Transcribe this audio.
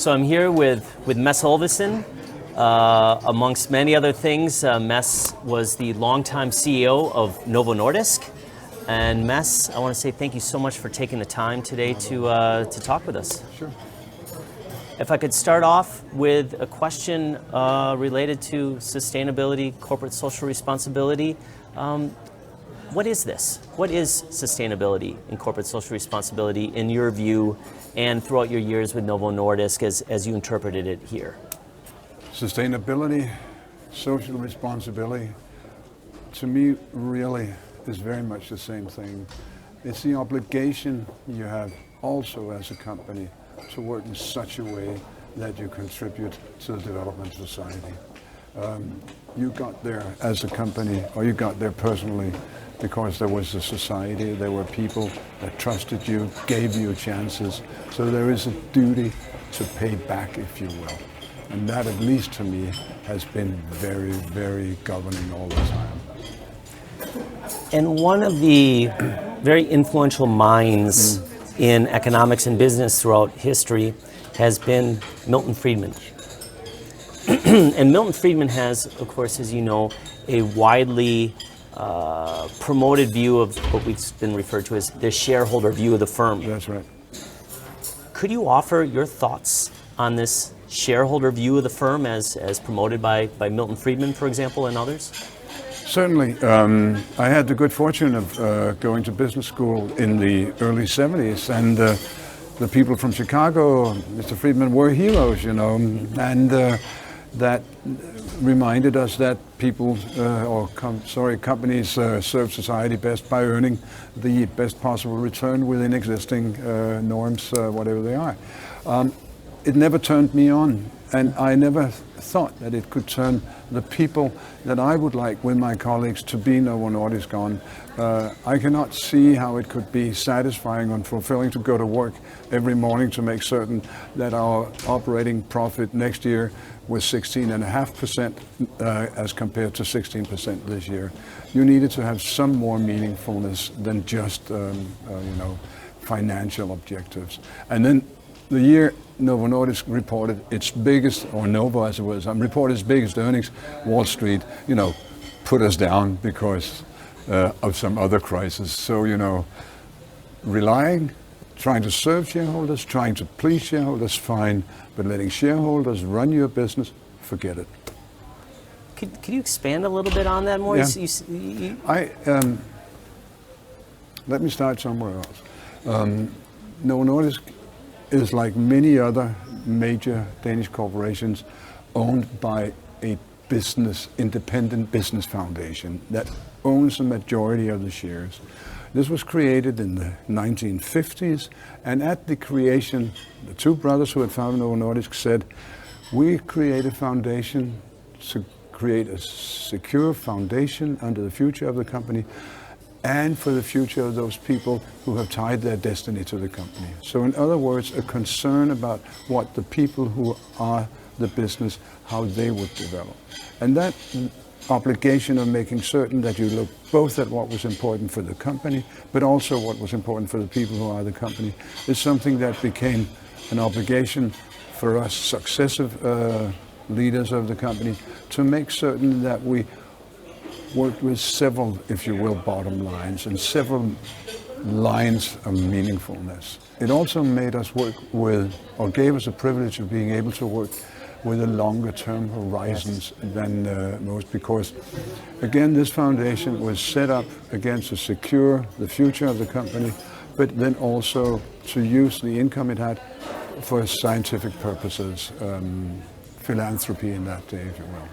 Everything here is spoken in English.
So I'm here with Mads Øvlisen. Amongst many other things, Mads was the longtime CEO of Novo Nordisk. And Mads, I want to say thank you so much for taking the time today to talk with us. Sure. If I could start off with a question related to sustainability, corporate social responsibility. What is this? What is sustainability and corporate social responsibility in your view and throughout your years with Novo Nordisk as you interpreted it here? Sustainability, social responsibility, to me really is very much the same thing. It's the obligation you have also as a company to work in such a way that you contribute to the development of society. You got there as a company, or you got there personally, because there was a society, there were people that trusted you, gave you chances. So there is a duty to pay back, if you will. And that, at least to me, has been very, very governing all the time. And one of the very influential minds in economics and business throughout history has been Milton Friedman. And Milton Friedman has, of course, as you know, a widely promoted view of what we've been referred to as the shareholder view of the firm. That's right. Could you offer your thoughts on this shareholder view of the firm as promoted by Milton Friedman, for example, and others? Certainly. I had the good fortune of going to business school in the early 70s, and the people from Chicago, Mr. Friedman, were heroes, you know, and that reminded us that people, companies serve society best by earning the best possible return within existing norms, whatever they are. It never turned me on, and I never thought that it could turn the people that I would like with my colleagues to be Novo Nordisk on. I cannot see how it could be satisfying and fulfilling to go to work every morning to make certain that our operating profit next year was 16.5% as compared to 16% this year. You needed to have some more meaningfulness than just financial objectives. And then the year Novo Nordisk reported its biggest, or Novo as it was, reported its biggest earnings, Wall Street, put us down because of some other crisis. So, trying to serve shareholders, trying to please shareholders, fine, but letting shareholders run your business, forget it. Could you expand a little bit on that more? Yeah. Let me start somewhere else. Novo Nordisk is like many other major Danish corporations owned by a independent business foundation that owns the majority of the shares. This was created in the 1950s, and at the creation, the two brothers who had founded Novo Nordisk said, we create a foundation to create a secure foundation under the future of the company and for the future of those people who have tied their destiny to the company. So in other words, a concern about what the people who are the business, how they would develop. And that obligation of making certain that you look both at what was important for the company, but also what was important for the people who are the company, is something that became an obligation for us successive leaders of the company to make certain that we worked with several, if you will, bottom lines and several lines of meaningfulness. It also made us work with, or gave us a privilege of being able to work with a longer term horizons than most, because again, this foundation was set up again to secure the future of the company, but then also to use the income it had for scientific purposes, philanthropy in that day, if you will.